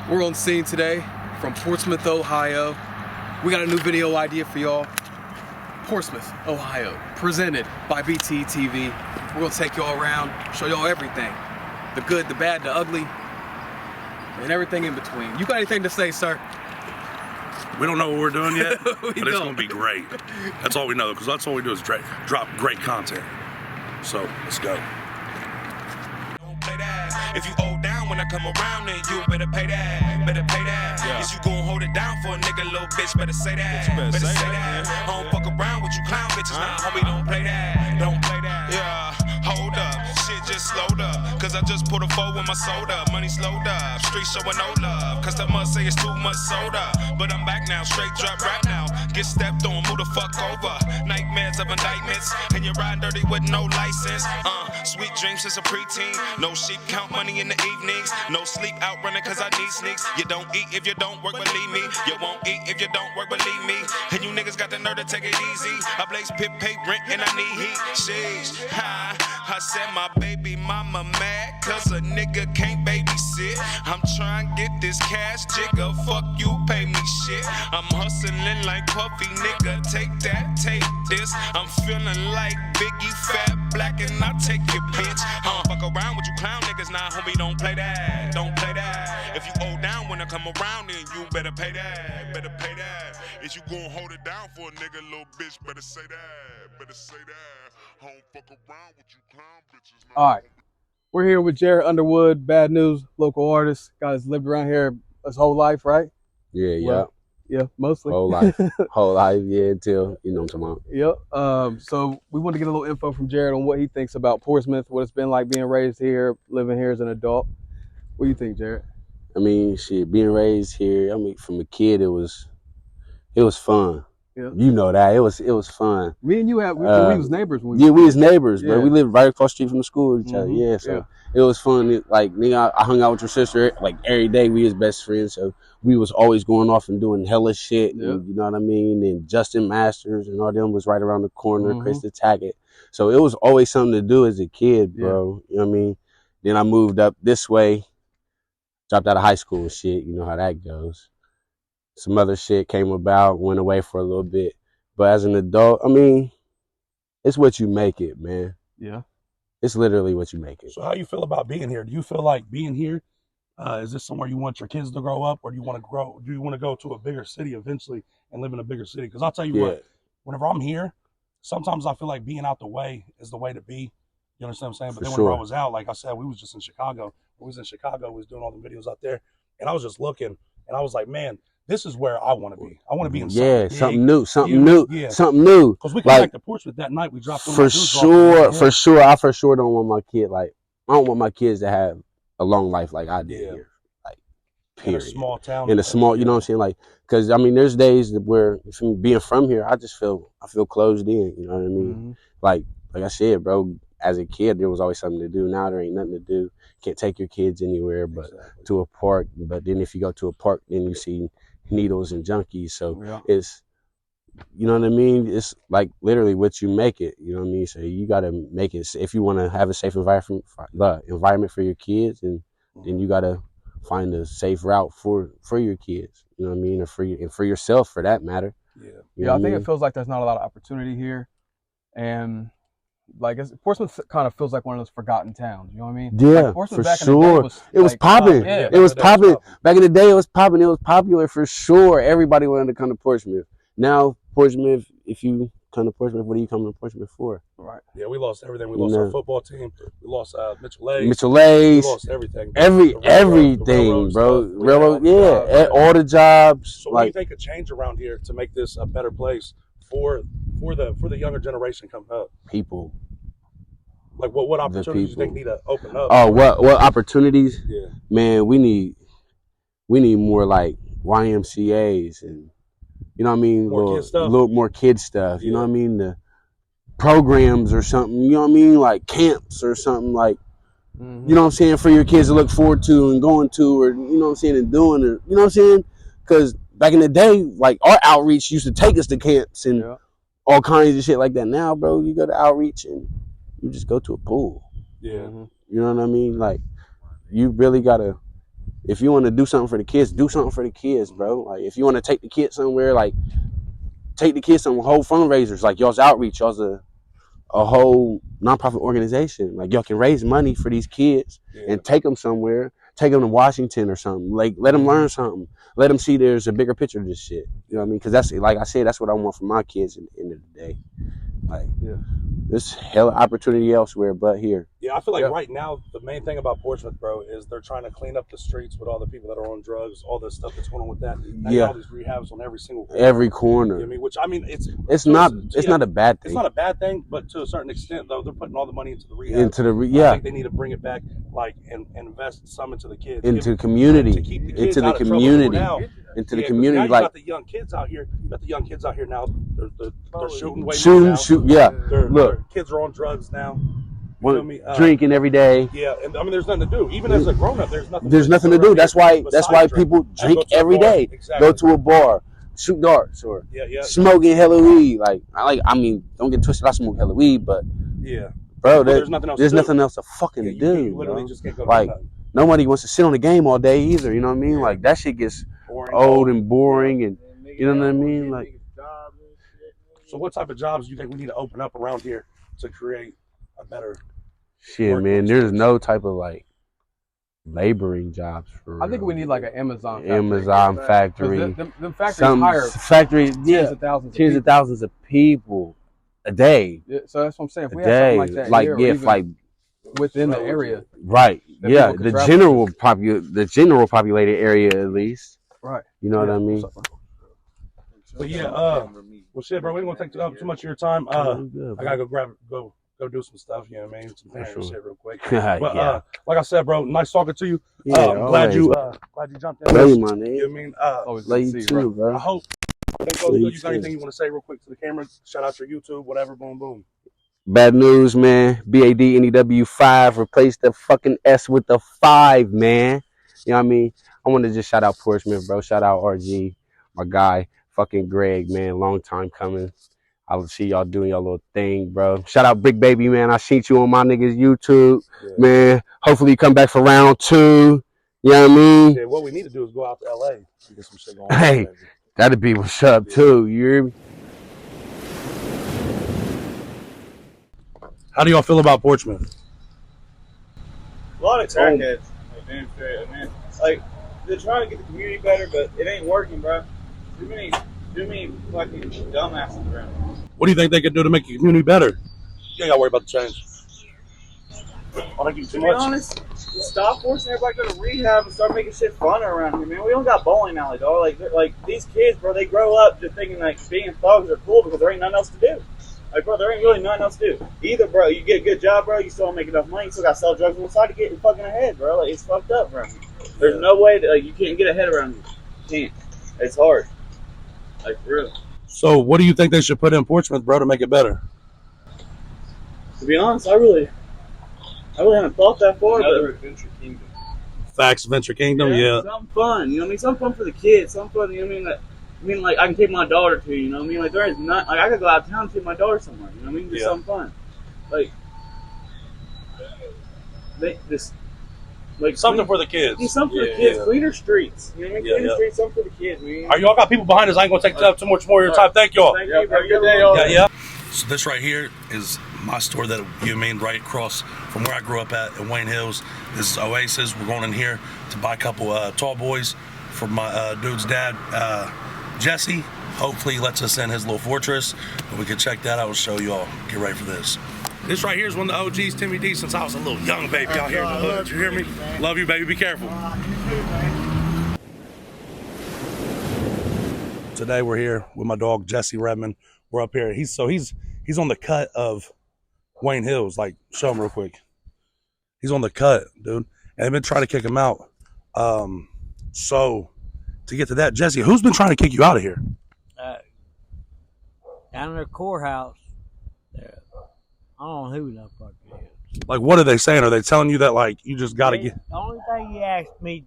We're on scene today from Portsmouth, Ohio. We got a new video idea for y'all. Portsmouth, Ohio, presented by BT TV. We're gonna take y'all around, show y'all everything. The good, the bad, the ugly, and everything in between. You got anything to say, sir? We don't know what we're doing yet, but it's don't. going to be great. That's all we know, because that's all we do is drop great content. So, let's go. Don't play that. If you owe down when I come around, then you better pay that. Better pay that. Yeah. Is you gon' hold it down for a nigga, little bitch? Better say that. Better say that. I don't fuck around with you clown bitches. Nah, homie, don't play that. Don't play that. Yeah, hold up. Shit just slowed up. Cause I just put a 4 with my soda. Money slowed up. Street showing no love. Cause the must say it's too much soda. But I'm back now. Straight drop rap now. Get stepped on. Move the fuck over. Nightmares of indictments. And you're riding dirty with no license. Sweet dreams since a preteen. No sheep count money in the evenings. No sleep out running cause I need sneaks. You don't eat if you don't work, believe me. You won't eat if you don't work, believe me. And you niggas got the nerve to take it easy. I blaze pit, pay rent, and I need heat. Sheesh, ha. I said my baby mama mad cause a nigga can't babysit. I'm trying to get this cash jigger. Fuck you, pay me shit. I'm hustling like Puffy, nigga. Take that, take this. I'm feeling like Biggie, fat, black, and I take your bitch. Fuck around with you clown niggas, nah, homie, don't play that. Don't play that. If you owe down when I come around, then you better pay that. Better pay that. If you gon' hold it down for a nigga, little bitch, better say that. Better say that. I don't fuck around with you clown bitches. Nah. All right, we're here with Jared Underwood, Bad News, local artist. Guys lived around here his whole life, right? Yeah, Well, yeah, mostly. whole life, yeah, until, you know what I'm talking about. Yep. So we want to get a little info from Jared on what he thinks about Portsmouth, what it's been like being raised here, living here as an adult. What do you think, Jared? I mean, shit, being raised here, I mean, from a kid, it was fun. Yeah. You know that, it was fun. Me and you we was neighbors when we was neighbors, bro. Yeah. We lived right across the street from the school with each other. Mhm. Yeah, so it was fun. Nigga, I hung out with your sister like every day. We was best friends, so we was always going off and doing hella shit. Yeah. And, you know what I mean? And Justin Masters and all them was right around the corner. Mhm. Chris the Taggart. So it was always something to do as a kid, bro. You know what I mean? Then I moved up this way, dropped out of high school and shit. You know how that goes. Some other shit came about, went away for a little bit. But as an adult, I mean, it's what you make it, man. Yeah. It's literally what you make it. So how you feel about being here? Do you feel like being here, is this somewhere you want your kids to grow up, or do you want to go to a bigger city eventually and live in a bigger city? Because I'll tell you what, whenever I'm here, sometimes I feel like being out the way is the way to be. You understand what I'm saying? But then whenever I was out, like I said, we was just in Chicago. We was in Chicago, we was doing all the videos out there, and I was just looking, and I was like, man, this is where I want to be. I want to be in something big, something new. Because we came back to Portsmouth that night. We dropped for sure. I for sure don't want my kid I don't want my kids to have a long life like I did here. Like, period. In a small town. In a small, you know what I'm saying? Like, because I mean, there's days where being from here, I feel closed in. You know what I mean? Mm-hmm. Like I said, bro. As a kid, there was always something to do. Now there ain't nothing to do. Can't take your kids anywhere but to a park. But then if you go to a park, then you see needles and junkies. So it's, you know what I mean? It's like literally what you make it. You know what I mean? So you got to make it. If you want to have a safe environment for your kids, and then you got to find a safe route for your kids. You know what I mean? And for yourself, for that matter. Yeah. You know I think it feels like there's not a lot of opportunity here, and like Portsmouth kind of feels like one of those forgotten towns. You know what I mean? Yeah, like Portsmouth for back sure. In the day it was popping. Yeah, it was popping. Back in the day, it was popping. It was popular for sure. Everybody wanted to come to Portsmouth. Now, Portsmouth, if you come to Portsmouth, what are you coming to Portsmouth for? Right. Yeah, we lost everything. We lost our football team. We lost Mitchell A's. We lost everything. Everything, bro. Railroad, all the jobs. So what do you think could change around here to make this a better place for the younger generation coming up? People. Like what opportunities do you think need to open up? Oh, what opportunities? Yeah. Man, we need more like YMCA's and, you know what I mean? Little more kid stuff. You know what I mean? The programs or something, you know what I mean? Like camps or something, like, you know what I'm saying? For your kids to look forward to and going to, or, you know what I'm saying, and doing it. You know what I'm saying? Because back in the day, like, our outreach used to take us to camps and all kinds of shit like that. Now, bro, you go to outreach and you just go to a pool. Yeah. You know what I mean? Like, you really gotta If you want to do something for the kids, do something for the kids, bro. Like if you want to take the kids somewhere, like take the kids some whole fundraisers, like y'all's outreach, y'all's a whole nonprofit organization. Like y'all can raise money for these kids and take them somewhere. Take them to Washington or something. Like let them learn something. Let them see there's a bigger picture of this shit. You know what I mean? Because that's like I said, that's what I want for my kids at the end of the day. Like there's hella opportunity elsewhere but here. Yeah, I feel like right now the main thing about Portsmouth, bro, is they're trying to clean up the streets with all the people that are on drugs, all the stuff that's going on with that. Now all these rehabs on every single corner. Every corner. You know what I mean? Which I mean it's not a bad thing. It's not a bad thing, but to a certain extent though, they're putting all the money into the rehab. I think they need to bring it back, like and invest some into the kids. Into the community. To keep the kids into the community. Into the community. Now like you got the young kids out here. You got the young kids out here now. They're shooting way shoot. Yeah. Their kids are on drugs now. Drinking every day. Yeah, and I mean, there's nothing to do. Even as a grown up, there's nothing. There's nothing to do. That's why people drink every day. Exactly. Go to a bar, shoot darts, or smoking hella weed. I mean, don't get twisted. I smoke hella weed, but bro, there's nothing else to fucking do. You literally just can't go like nobody wants to sit on the game all day either. You know what I mean? Like that shit gets old and boring, and you know what I mean? Like, so what type of jobs do you think we need to open up around here to create a better shit, man? There's no type of like laboring jobs for I think we need like an Amazon factory. Them factories hire tens of thousands of people a day. Yeah, so that's what I'm saying. If we have something like that like within the area. Right. Yeah. The general populated area at least. Right. You know what I mean? But well shit, bro, we ain't gonna take up too much of your time. I gotta go do some stuff, you know what I mean? Some shit real quick. But like I said, bro, nice talking to you. I'm glad you jumped in. Love you, my nigga. You know what I mean? Love you too, bro. I hope you got anything you want to say real quick to the camera? Shout out your YouTube, whatever, boom, boom. Bad news, man. BADNEW5. Replace the fucking S with the 5, man. You know what I mean? I want to just shout out Portsmouth, bro. Shout out RG, my guy, fucking Greg, man. Long time coming. I'll see y'all doing your little thing, bro. Shout out Big Baby, man. I seen you on my niggas YouTube, man. Hopefully you come back for round 2. You know what I mean? Yeah, what we need to do is go out to LA and get some shit going. Hey, that'd be what's up too. You hear me? How do y'all feel about Portsmouth? A lot of crackheads. Like, damn straight, man. Like, they're trying to get the community better, but it ain't working, bro. Too many fucking dumbasses around. What do you think they could do to make the community better? You ain't gotta worry about the change. To be honest, stop forcing everybody to go to rehab and start making shit fun around here, man. We don't got bowling alley, dog. Like these kids, bro, they grow up just thinking like being thugs are cool because there ain't nothing else to do. Like, bro, there ain't really nothing else to do. Either, bro, you get a good job, bro, you still don't make enough money, you still got to sell drugs on the side to get fucking ahead, bro. Like, it's fucked up, bro. There's no way that, like, you can't get ahead around here. You can't. It's hard. Like, for real. So, what do you think they should put in Portsmouth, bro, to make it better? To be honest, I really haven't thought that far. Another Venture Kingdom. Facts, Venture Kingdom, yeah. Something fun, you know what I mean? Something fun for the kids. Something fun, you know what I mean? Like I can take my daughter to, you know what I mean? Like, there is not, like, I could go out of town and take my daughter somewhere, you know what I mean? Do something fun. Like, something for the kids. Do something for the kids. Cleaner streets. You know what I mean? Cleaner streets, something for the kids, man. All right, y'all got people behind us. I ain't going to take up too much more of your time. Thank y'all. Thank you, bro. Good day, y'all. Yeah. So this right here is my store that you mean right across from where I grew up at in Wayne Hills. This is Oasis. We're going in here to buy a couple tall boys for my dude's dad, Jesse. Hopefully he lets us in his little fortress, and we can check that out and show y'all. Get ready for this. This right here is one of the OGs, Timmy D, since I was a little young baby out here in the hood. You hear me? Love you, baby. Be careful. Today we're here with my dog Jesse Redmond. We're up here. He's on the cut of Wayne Hills. Like, show him real quick. He's on the cut, dude. And they've been trying to kick him out. So to get to that, Jesse, who's been trying to kick you out of here? Down in the courthouse. I don't know who the fuck it is. Like, what are they saying? Are they telling you that, like, you just got to get... The only thing he asked me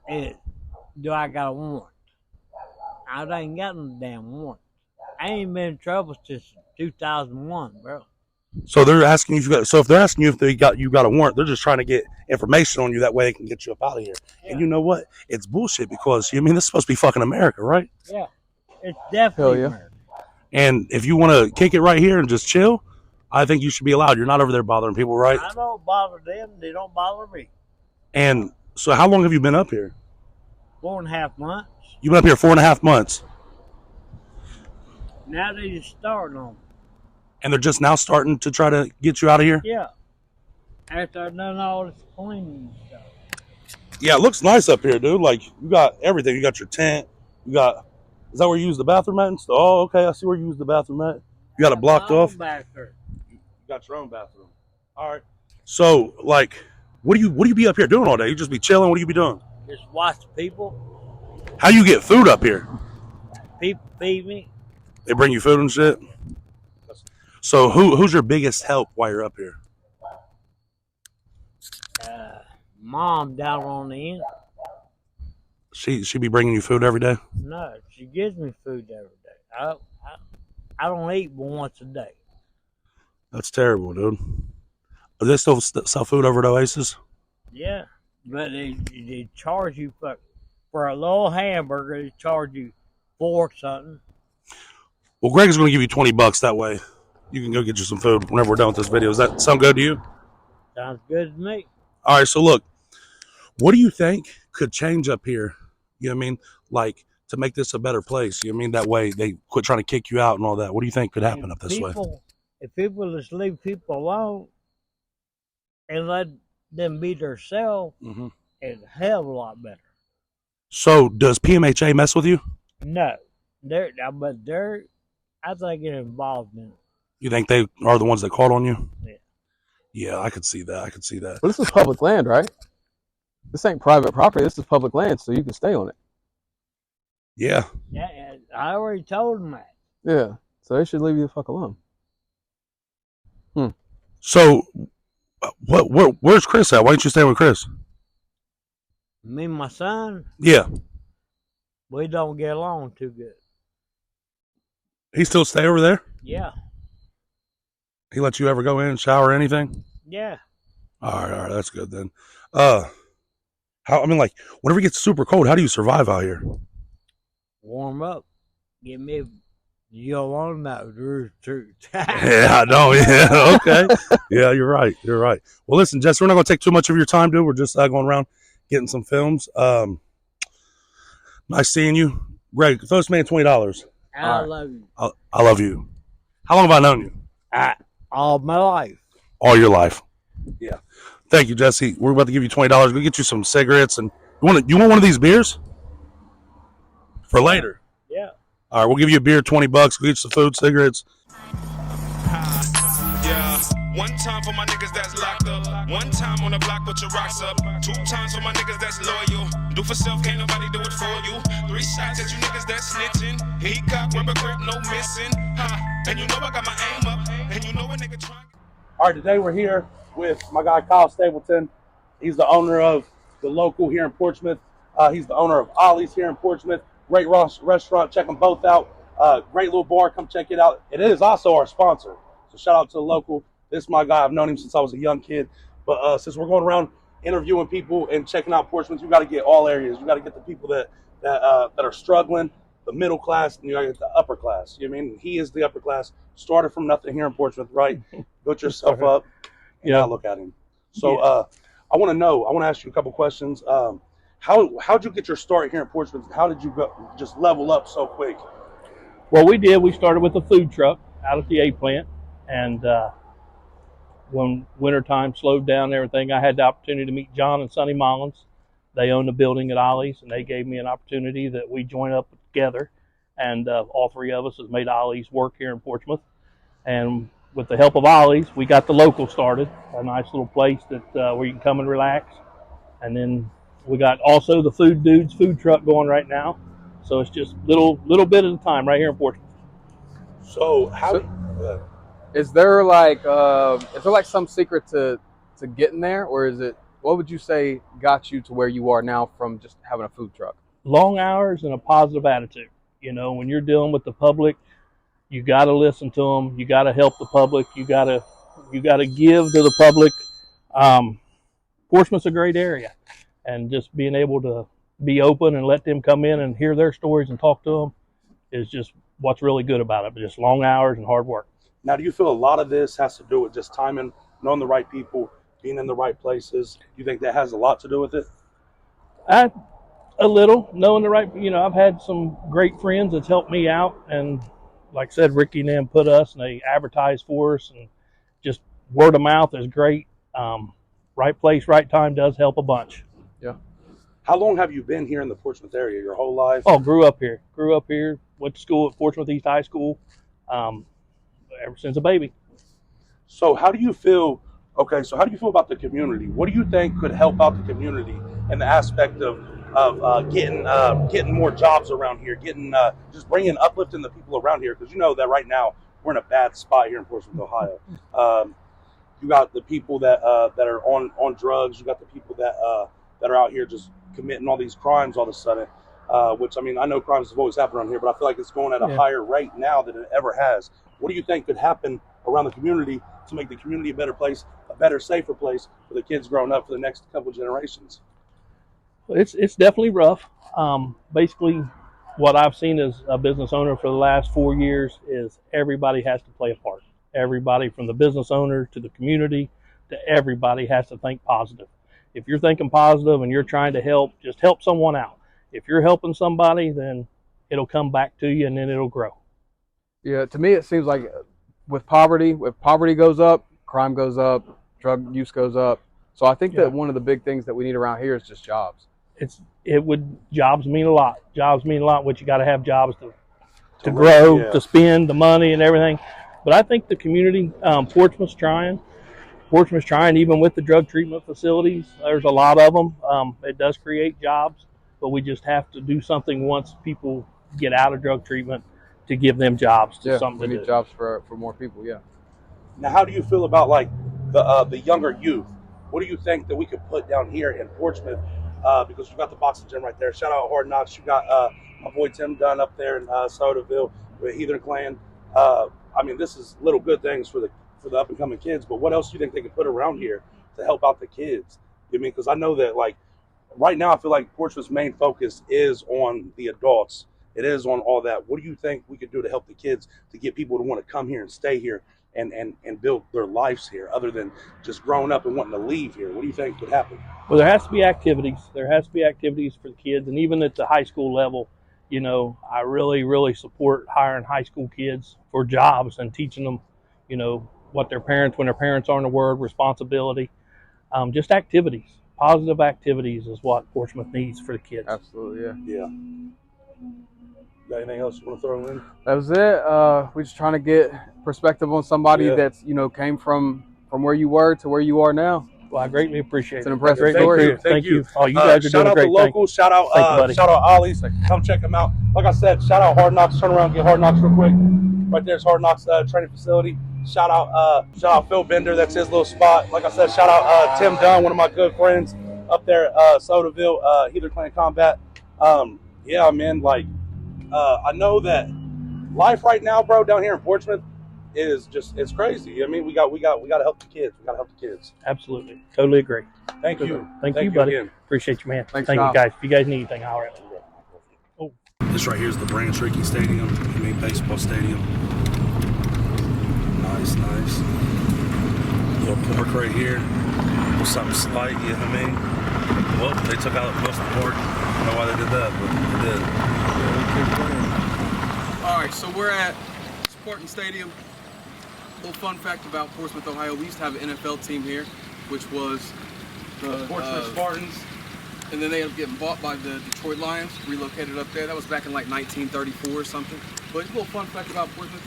is, do I got a warrant? I ain't got no damn warrant. I ain't been in trouble since 2001, bro. So they're asking you if you got. So if they're asking you if you got a warrant, they're just trying to get information on you. That way they can get you up out of here. Yeah. And you know what? It's bullshit because I mean this is supposed to be fucking America, right? Yeah, it's definitely America. And if you want to kick it right here and just chill, I think you should be allowed. You're not over there bothering people, right? I don't bother them. They don't bother me. And so how long have you been up here? 4.5 months. You've been up here 4.5 months. Now they just starting on me. And they're just now starting to try to get you out of here? Yeah. After I've done all this cleaning stuff. Yeah, it looks nice up here, dude. Like, you got everything. You got your tent. You got... Is that where you use the bathroom at? Oh, okay. I see where you use the bathroom at. You got it blocked off? Bathroom. You got your own bathroom. All right. So, like, what do you be up here doing all day? You just be chilling? What do you be doing? Just watch people. How do you get food up here? People feed me. They bring you food and shit? So, who's your biggest help while you're up here? Mom down on the end. She be bringing you food every day? No, she gives me food every day. I don't eat once a day. That's terrible, dude. Are they still sell food over at Oasis? Yeah, but they charge you for a little hamburger. They charge you $4 something. Well, Greg's going to give you $20 that way. You can go get you some food whenever we're done with this video. Does that sound good to you? Sounds good to me. All right, so look, what do you think could change up here? You know what I mean? Like, to make this a better place. You know what I mean? That way they quit trying to kick you out and all that. What do you think could happen up this way? If people just leave people alone and let them be themselves, it's a hell of a lot better. So, does PMHA mess with you? No. But they're, I think, they're involved in it. You think they are the ones that called on you? Yeah. Yeah, I could see that. But this is public land, right? This ain't private property. This is public land, so you can stay on it. Yeah. Yeah, I already told them that. Yeah, so they should leave you the fuck alone. So, where's Chris at? Why don't you stay with Chris? Me and my son? Yeah. We don't get along too good. He still stay over there? Yeah. He lets you ever go in and shower or anything? Yeah. All right, that's good then. Whenever it gets super cold, how do you survive out here? Warm up. Give me you don't want to know the truth. Yeah, I know. Yeah, okay. Yeah, you're right. Well, listen, Jess, we're not going to take too much of your time, dude. We're just going around getting some films. Nice seeing you. Greg, throw this man $20. I love you. I love you. How long have I known you? All my life. All your life. Yeah. Thank you, Jesse. We're about to give you $20. We'll get you some cigarettes. And you want one of these beers? For later? Yeah. All right, we'll give you a beer, $20. We'll get you some food, cigarettes. Yeah. One time for my niggas that's locked up. One time on the block with your rocks up. 2 times for my niggas that's loyal. Do for self, can't nobody do it for you. 3 shots at you niggas that's snitching. He got rubber grip, no missing. And you know I got my aim up. And you know a nigga trying. All right, today we're here with my guy Kyle Stapleton. He's the owner of the local here in Portsmouth. He's the owner of Ollie's here in Portsmouth. Great restaurant. Check them both out. Great little bar. Come check it out. It is also our sponsor. So shout out to the local. This is my guy. I've known him since I was a young kid. But since we're going around interviewing people and checking out Portsmouth, you got to get all areas. You got to get the people that are struggling, the middle class, and you got to get the upper class. You know what I mean? He is the upper class. Started from nothing here in Portsmouth, right? Built yourself up. Yeah, look at him. So I want to ask you a couple questions. How'd you get your start here in Portsmouth? How did you just level up so quick? Well, we started with a food truck out at the A plant, and when wintertime slowed down and everything, I had the opportunity to meet John and Sonny Mullins. They own the building at Ollie's, and they gave me an opportunity that we join up together, and all 3 of us has made Ollie's work here in Portsmouth. And with the help of Ollie's, we got the local started, a nice little place that where you can come and relax. And then we got also the Food Dudes food truck going right now. So it's just little bit at a time right here in Portsmouth. So is there like some secret to getting there, or is it, what would you say got you to where you are now from just having a food truck? Long hours and a positive attitude. You know, when you're dealing with the public, you got to listen to them. You got to help the public. You got to You got to give to the public. Portsmouth's a great area, and just being able to be open and let them come in and hear their stories and talk to them is just what's really good about it. But just long hours and hard work. Now, do you feel a lot of this has to do with just timing, knowing the right people, being in the right places? Do you think that has a lot to do with it? A little, knowing the right, I've had some great friends that's helped me out, and like I said, Ricky and them put us, and they advertise for us, and just word of mouth is great. Right place, right time does help a bunch. Yeah. How long have you been here in the Portsmouth area? Your whole life? Oh, grew up here. Went to school at Portsmouth East High School ever since a baby. So how do you feel? Okay, so how do you feel about the community? What do you think could help out the community in the aspect of getting more jobs around here, just bringing uplifting the people around here? Because you know that right now we're in a bad spot here in Portsmouth, Ohio. You got the people that are on drugs. You got the people that are out here just committing all these crimes all of a sudden. Which, I mean, I know crimes have always happened around here, but I feel like it's going at a higher rate now than it ever has. What do you think could happen around the community to make the community a better place, a better, safer place for the kids growing up for the next couple generations? It's definitely rough. Basically, what I've seen as a business owner for the last 4 years is everybody has to play a part. Everybody from the business owner to the community to everybody has to think positive. If you're thinking positive and you're trying to help, just help someone out. If you're helping somebody, then it'll come back to you and then it'll grow. Yeah, to me it seems like if poverty goes up, crime goes up, drug use goes up. So I think that one of the big things that we need around here is just jobs. Jobs mean a lot. Jobs mean a lot, but you got to have jobs to grow, to spend the money and everything. But I think the community, Portsmouth's trying, even with the drug treatment facilities. There's a lot of them. It does create jobs, but we just have to do something once people get out of drug treatment to give them jobs. We need jobs for more people. Yeah. Now, how do you feel about like the younger youth? What do you think that we could put down here in Portsmouth? Because you got the boxing gym right there. Shout out Hard Knocks. You got my boy Tim Dunn up there in Sodaville with Heather Clan. I mean, this is little good things for the up and coming kids. But what else do you think they could put around here to help out the kids? I mean, because I know that like right now, I feel like Portsmouth's main focus is on the adults. It is on all that. What do you think we could do to help the kids to get people to want to come here and stay here and build their lives here, other than just growing up and wanting to leave here? What do you think would happen? Well, there has to be activities. There has to be activities for the kids, and even at the high school level, I really, really support hiring high school kids for jobs and teaching them, what when their parents aren't a word, responsibility, just activities. Positive activities is what Portsmouth needs for the kids. Absolutely, yeah. Got anything else you want to throw in? That was it. We're just trying to get perspective on somebody that's came from where you were to where you are now. Well, I greatly appreciate it. It's an impressive story. Thank you. Oh, you guys are doing a great thing. Shout out the locals. Shout out Ollie's. Come check them out. Like I said, shout out Hard Knocks. Turn around and get Hard Knocks real quick. Right there's Hard Knocks training facility. Shout out Phil Bender. That's his little spot. Like I said, shout out Tim Dunn, one of my good friends up there at Sodaville, Heather Clan Combat. Yeah, man. Like, I know that life right now, bro, down here in Portsmouth is it's crazy. I mean, we got to help the kids. We got to help the kids. Absolutely, totally agree. Thank you. Thank you, buddy. Again. Appreciate you, man. Thank you, guys. If you guys need anything, holler at me. Oh. This right here is the Branch Rickey Stadium. I mean, baseball stadium. Nice. Little park right here. Little something slight, you know what I mean? Well, they took out most of the park. I don't know why they did that, but they did. All right, so we're at Spartan Stadium. A little fun fact about Portsmouth, Ohio. We used to have an NFL team here, which was the Portsmouth Spartans. And then they ended up getting bought by the Detroit Lions, relocated up there. That was back in like 1934 or something. But a little fun fact about Portsmouth.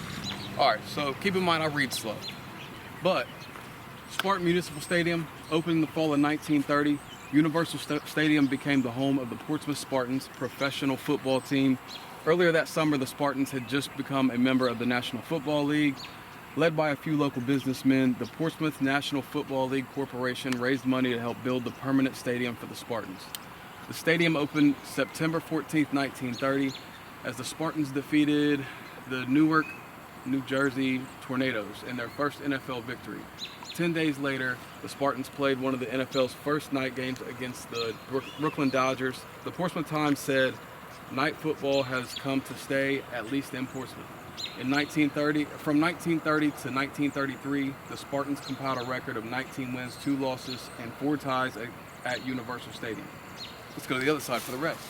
All right, so keep in mind I read slow. But Spartan Municipal Stadium opened in the fall of 1930. Universal Stadium became the home of the Portsmouth Spartans professional football team. Earlier that summer, the Spartans had just become a member of the National Football League. Led by a few local businessmen, the Portsmouth National Football League Corporation raised money to help build the permanent stadium for the Spartans. The stadium opened September 14th, 1930, as the Spartans defeated the Newark New Jersey Tornadoes in their first NFL victory. 10 days later, the Spartans played one of the NFL's first night games against the Brooklyn Dodgers. The Portsmouth Times said, "Night football has come to stay, at least in Portsmouth." From 1930 to 1933, the Spartans compiled a record of 19 wins, 2 losses, and 4 ties at Universal Stadium. Let's go to the other side for the rest.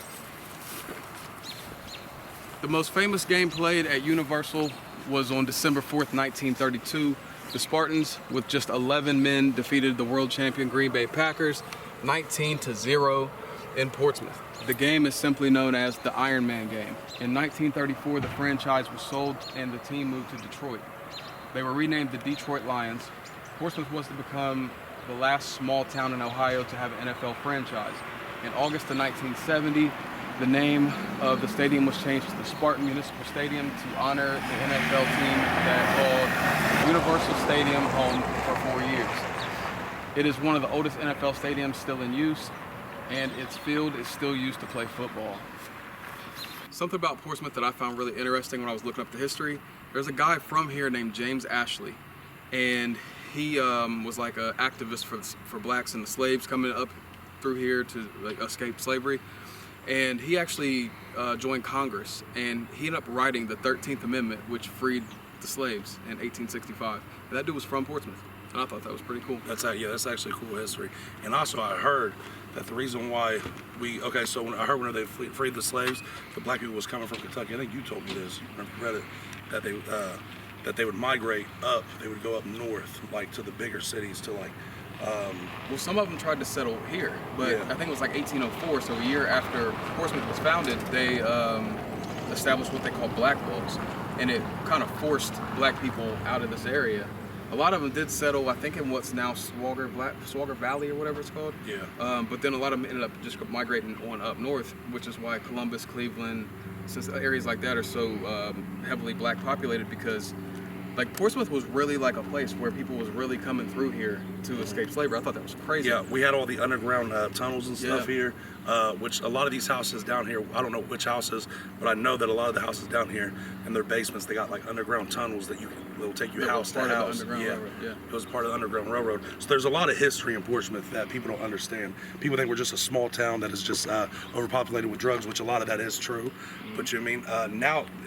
The most famous game played at Universal was on December 4th, 1932. The Spartans, with just 11 men, defeated the world champion Green Bay Packers 19-0 in Portsmouth. The game is simply known as the Iron Man game. In 1934, the franchise was sold and the team moved to Detroit. They were renamed the Detroit Lions. Portsmouth was to become the last small town in Ohio to have an NFL franchise. In August of 1970, the name of the stadium was changed to the Spartan Municipal Stadium to honor the NFL team that called Universal Stadium home for 4 years. It is one of the oldest NFL stadiums still in use, and its field is still used to play football. Something about Portsmouth that I found really interesting when I was looking up the history, there's a guy from here named James Ashley, and he was like an activist for blacks and the slaves coming up through here to escape slavery. And he actually joined Congress, and he ended up writing the 13th Amendment, which freed the slaves in 1865. And that dude was from Portsmouth, and I thought that was pretty cool. That's actually cool history. And also, I heard that the reason why so when I heard when they freed the slaves, the black people was coming from Kentucky. I think you told me this. You read it, that they would migrate up. They would go up north, like to the bigger cities, to like. Well, some of them tried to settle here, but I think it was like 1804, so a year after Portsmouth was founded, they established what they call black laws, and it kind of forced black people out of this area. A lot of them did settle, I think, in what's now Swagger Valley or whatever it's called. Yeah. But then a lot of them ended up just migrating on up north, which is why Columbus, Cleveland, since areas like that are so heavily black populated, because like Portsmouth was really like a place where people was really coming through here to escape slavery. I thought that was crazy. Yeah, we had all the underground tunnels and stuff here, which a lot of these houses down here, I don't know which houses, but I know that a lot of the houses down here in their basements, they got like underground tunnels that will take you house to house. It was part of the Underground Railroad. So there's a lot of history in Portsmouth that people don't understand. People think we're just a small town that is just overpopulated with drugs, which a lot of that is true. But you mean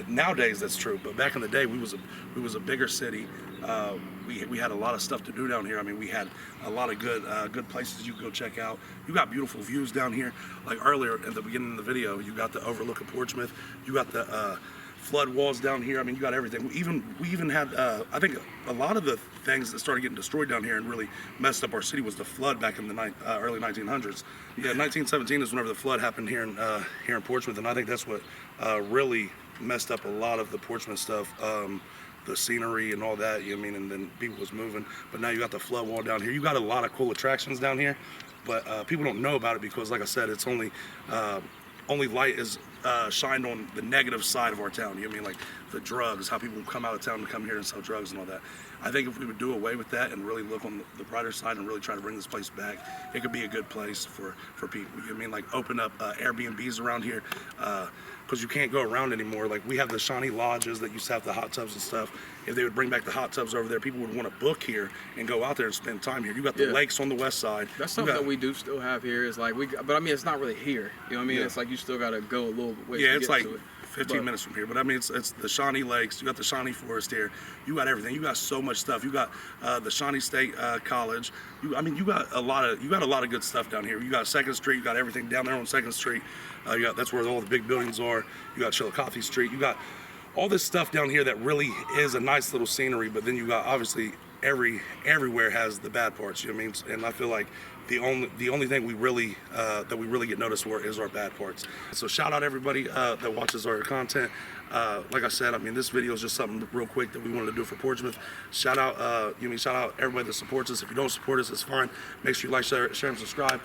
nowadays that's true. But back in the day, we was a bigger city. We had a lot of stuff to do down here. I mean, we had a lot of good places you could go check out. You got beautiful views down here. Like earlier at the beginning of the video, you got the overlook of Portsmouth. You got the flood walls down here. I mean, you got everything. We even had I think a lot of the things that started getting destroyed down here and really messed up our city was the flood back in the early 1900s. Yeah, 1917 is whenever the flood happened here in Portsmouth, and I think that's what really messed up a lot of the Portsmouth stuff. The scenery and all that, you know what I mean, and then people was moving. But now you got the flood wall down here. You got a lot of cool attractions down here, but people don't know about it because, like I said, it's only light is shined on the negative side of our town. You know what I mean, like the drugs, how people come out of town to come here and sell drugs and all that. I think if we would do away with that and really look on the brighter side and really try to bring this place back, it could be a good place for people. You know what I mean, like open up Airbnbs around here. Because you can't go around anymore. Like we have the Shawnee Lodges that used to have the hot tubs and stuff. If they would bring back the hot tubs over there, people would want to book here and go out there and spend time here. You got the lakes on the west side. That's something that we do still have here. Is like but I mean, it's not really here. You know what I mean? It's like you still got to go a little ways to it's get like to it. 15 minutes from here. But I mean, it's the Shawnee Lakes. You got the Shawnee Forest here. You got everything. You got so much stuff. You got the Shawnee State College. You got a lot of good stuff down here. You got 2nd Street. You got everything down there on 2nd Street. That's where all the big buildings are. You got Chillicothe Street. You got all this stuff down here that really is a nice little scenery. But then you got obviously everywhere has the bad parts. You know what I mean? And I feel like the only thing we really get noticed for is our bad parts. So shout out everybody that watches our content. Like I said, I mean, this video is just something real quick that we wanted to do for Portsmouth. Shout out everybody that supports us. If you don't support us, it's fine. Make sure you like, share, and subscribe.